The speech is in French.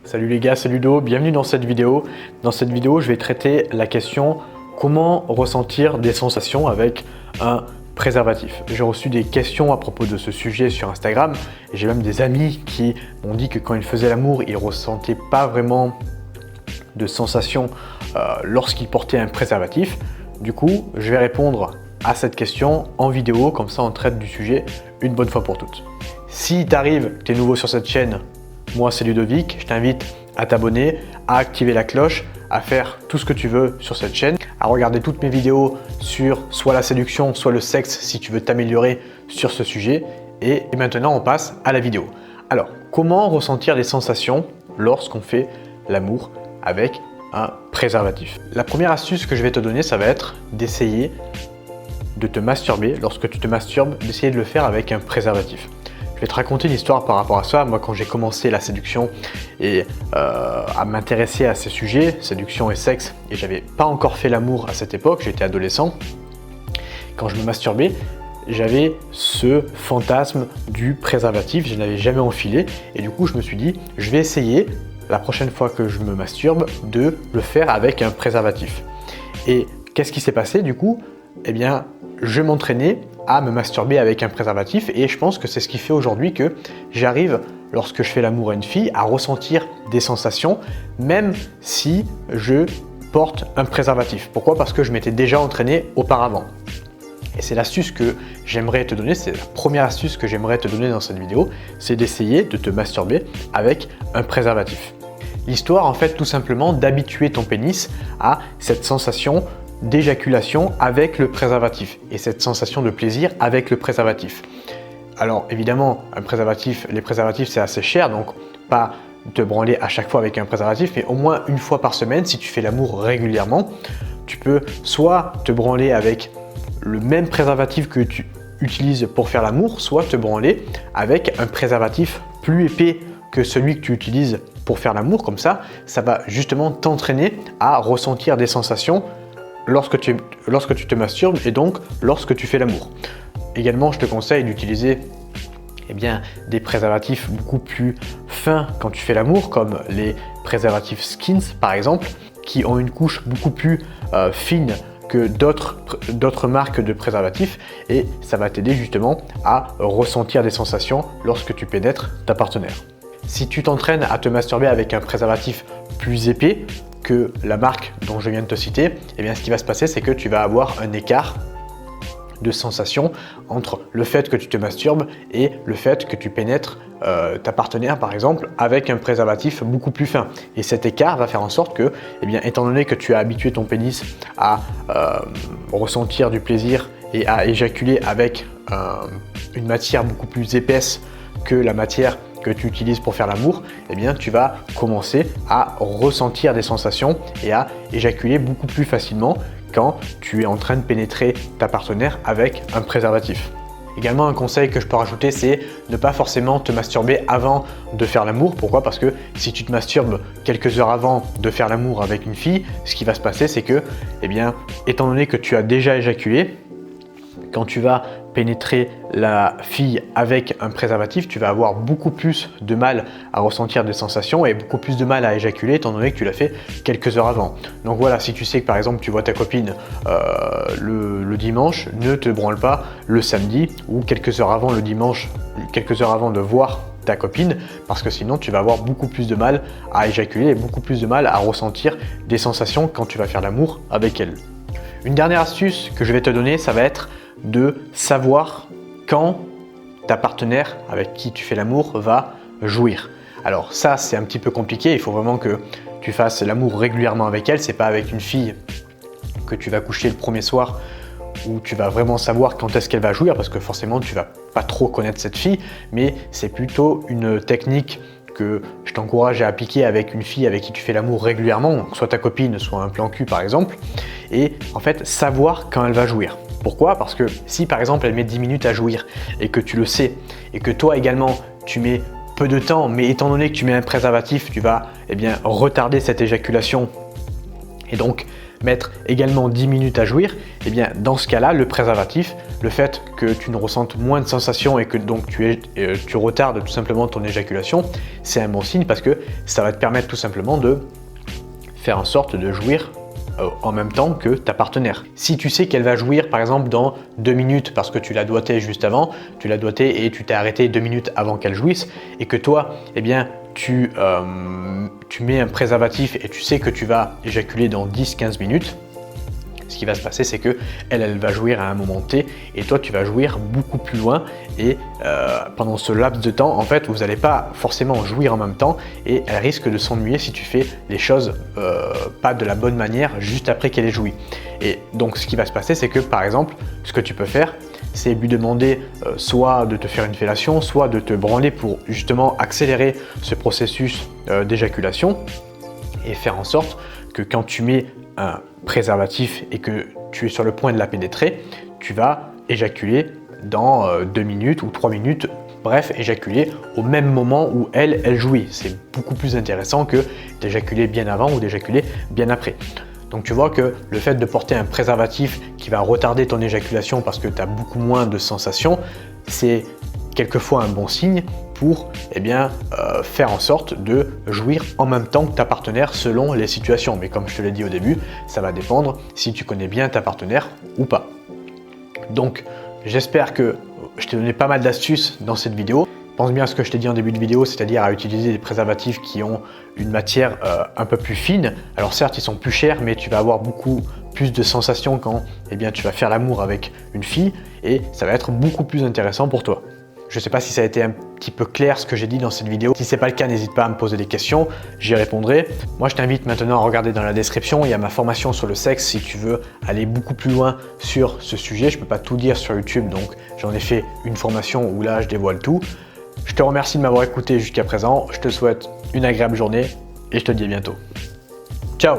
Salut les gars, c'est Ludo, bienvenue dans cette vidéo. Dans cette vidéo, je vais traiter la question comment ressentir des sensations avec un préservatif. J'ai reçu des questions à propos de ce sujet sur Instagram et j'ai même des amis qui m'ont dit que quand ils faisaient l'amour, ils ne ressentaient pas vraiment de sensations lorsqu'ils portaient un préservatif. Du coup, je vais répondre à cette question en vidéo, comme ça on traite du sujet une bonne fois pour toutes. Si t'arrives, tu es nouveau sur cette chaîne, moi c'est Ludovic, je t'invite à t'abonner, à activer la cloche, à faire tout ce que tu veux sur cette chaîne, à regarder toutes mes vidéos sur soit la séduction, soit le sexe si tu veux t'améliorer sur ce sujet. Et maintenant on passe à la vidéo. Alors, comment ressentir des sensations lorsqu'on fait l'amour avec un préservatif? La première astuce que je vais te donner, ça va être d'essayer de te masturber. Lorsque tu te masturbes, d'essayer de le faire avec un préservatif. Je vais te raconter une histoire par rapport à ça. Moi, quand j'ai commencé la séduction et à m'intéresser à ces sujets, séduction et sexe, et j'avais pas encore fait l'amour à cette époque, j'étais adolescent, quand je me masturbais, j'avais ce fantasme du préservatif, je n'avais jamais enfilé, et du coup, je me suis dit, je vais essayer, la prochaine fois que je me masturbe, de le faire avec un préservatif. Et qu'est-ce qui s'est passé du coup? Eh bien, je m'entraînais à me masturber avec un préservatif et je pense que c'est ce qui fait aujourd'hui que j'arrive, lorsque je fais l'amour à une fille, à ressentir des sensations, même si je porte un préservatif. Pourquoi? Parce que je m'étais déjà entraîné auparavant. Et c'est l'astuce que j'aimerais te donner, c'est la première astuce que j'aimerais te donner dans cette vidéo, c'est d'essayer de te masturber avec un préservatif. L'histoire, en fait, tout simplement d'habituer ton pénis à cette sensation d'éjaculation avec le préservatif et cette sensation de plaisir avec le préservatif. Alors évidemment, les préservatifs c'est assez cher, donc pas te branler à chaque fois avec un préservatif, mais au moins une fois par semaine, si tu fais l'amour régulièrement, tu peux soit te branler avec le même préservatif que tu utilises pour faire l'amour, soit te branler avec un préservatif plus épais que celui que tu utilises pour faire l'amour. Comme ça va justement t'entraîner à ressentir des sensations lorsque tu te masturbes et donc lorsque tu fais l'amour. Également, je te conseille d'utiliser des préservatifs beaucoup plus fins quand tu fais l'amour, comme les préservatifs Skins par exemple, qui ont une couche beaucoup plus fine que d'autres marques de préservatifs et ça va t'aider justement à ressentir des sensations lorsque tu pénètres ta partenaire. Si tu t'entraînes à te masturber avec un préservatif plus épais que la marque dont je viens de te citer, eh bien ce qui va se passer, c'est que tu vas avoir un écart de sensation entre le fait que tu te masturbes et le fait que tu pénètres ta partenaire par exemple avec un préservatif beaucoup plus fin. Et cet écart va faire en sorte que, étant donné que tu as habitué ton pénis à ressentir du plaisir et à éjaculer avec une matière beaucoup plus épaisse que la matière que tu utilises pour faire l'amour, tu vas commencer à ressentir des sensations et à éjaculer beaucoup plus facilement quand tu es en train de pénétrer ta partenaire avec un préservatif. Également, un conseil que je peux rajouter, c'est ne pas forcément te masturber avant de faire l'amour. Pourquoi? Parce que si tu te masturbes quelques heures avant de faire l'amour avec une fille, ce qui va se passer, c'est que, étant donné que tu as déjà éjaculé, quand tu vas pénétrer la fille avec un préservatif, tu vas avoir beaucoup plus de mal à ressentir des sensations et beaucoup plus de mal à éjaculer étant donné que tu l'as fait quelques heures avant. Donc voilà, si tu sais que par exemple tu vois ta copine le dimanche, ne te branle pas le samedi ou quelques heures avant le dimanche, quelques heures avant de voir ta copine, parce que sinon tu vas avoir beaucoup plus de mal à éjaculer et beaucoup plus de mal à ressentir des sensations quand tu vas faire l'amour avec elle. Une dernière astuce que je vais te donner, ça va être de savoir quand ta partenaire avec qui tu fais l'amour va jouir. Alors ça, c'est un petit peu compliqué, il faut vraiment que tu fasses l'amour régulièrement avec elle, c'est pas avec une fille que tu vas coucher le premier soir où tu vas vraiment savoir quand est-ce qu'elle va jouir, parce que forcément tu vas pas trop connaître cette fille, mais c'est plutôt une technique que je t'encourage à appliquer avec une fille avec qui tu fais l'amour régulièrement, soit ta copine, soit un plan cul par exemple, et en fait savoir quand elle va jouir. Pourquoi? Parce que si par exemple elle met 10 minutes à jouir et que tu le sais et que toi également tu mets peu de temps, mais étant donné que tu mets un préservatif, tu vas retarder cette éjaculation et donc mettre également 10 minutes à jouir, dans ce cas-là, le préservatif le fait que tu ne ressentes moins de sensations et que donc tu retardes tout simplement ton éjaculation, c'est un bon signe parce que ça va te permettre tout simplement de faire en sorte de jouir en même temps que ta partenaire. Si tu sais qu'elle va jouir par exemple dans 2 minutes parce que tu l'as doigté juste avant, tu l'as doigté et tu t'es arrêté 2 minutes avant qu'elle jouisse et que toi, eh bien, tu mets un préservatif et tu sais que tu vas éjaculer dans 10-15 minutes, ce qui va se passer, c'est que elle va jouir à un moment T et toi tu vas jouir beaucoup plus loin et pendant ce laps de temps, en fait, vous n'allez pas forcément jouir en même temps et elle risque de s'ennuyer si tu fais les choses pas de la bonne manière juste après qu'elle ait joui. Et donc ce qui va se passer, c'est que par exemple, ce que tu peux faire, c'est lui demander soit de te faire une fellation, soit de te branler pour justement accélérer ce processus d'éjaculation et faire en sorte que quand tu mets un préservatif et que tu es sur le point de la pénétrer, tu vas éjaculer dans 2 minutes ou 3 minutes, bref, éjaculer au même moment où elle jouit. C'est beaucoup plus intéressant que d'éjaculer bien avant ou d'éjaculer bien après. Donc tu vois que le fait de porter un préservatif qui va retarder ton éjaculation parce que tu as beaucoup moins de sensations, c'est quelquefois un bon signe pour faire en sorte de jouir en même temps que ta partenaire selon les situations. Mais comme je te l'ai dit au début, ça va dépendre si tu connais bien ta partenaire ou pas. Donc j'espère que je t'ai donné pas mal d'astuces dans cette vidéo. Pense bien à ce que je t'ai dit en début de vidéo, c'est-à-dire à utiliser des préservatifs qui ont une matière un peu plus fine. Alors certes, ils sont plus chers, mais tu vas avoir beaucoup plus de sensations quand tu vas faire l'amour avec une fille et ça va être beaucoup plus intéressant pour toi. Je ne sais pas si ça a été un petit peu clair ce que j'ai dit dans cette vidéo. Si ce n'est pas le cas, n'hésite pas à me poser des questions, j'y répondrai. Moi, je t'invite maintenant à regarder dans la description, il y a ma formation sur le sexe si tu veux aller beaucoup plus loin sur ce sujet. Je ne peux pas tout dire sur YouTube, donc j'en ai fait une formation où là, je dévoile tout. Je te remercie de m'avoir écouté jusqu'à présent. Je te souhaite une agréable journée et je te dis à bientôt. Ciao!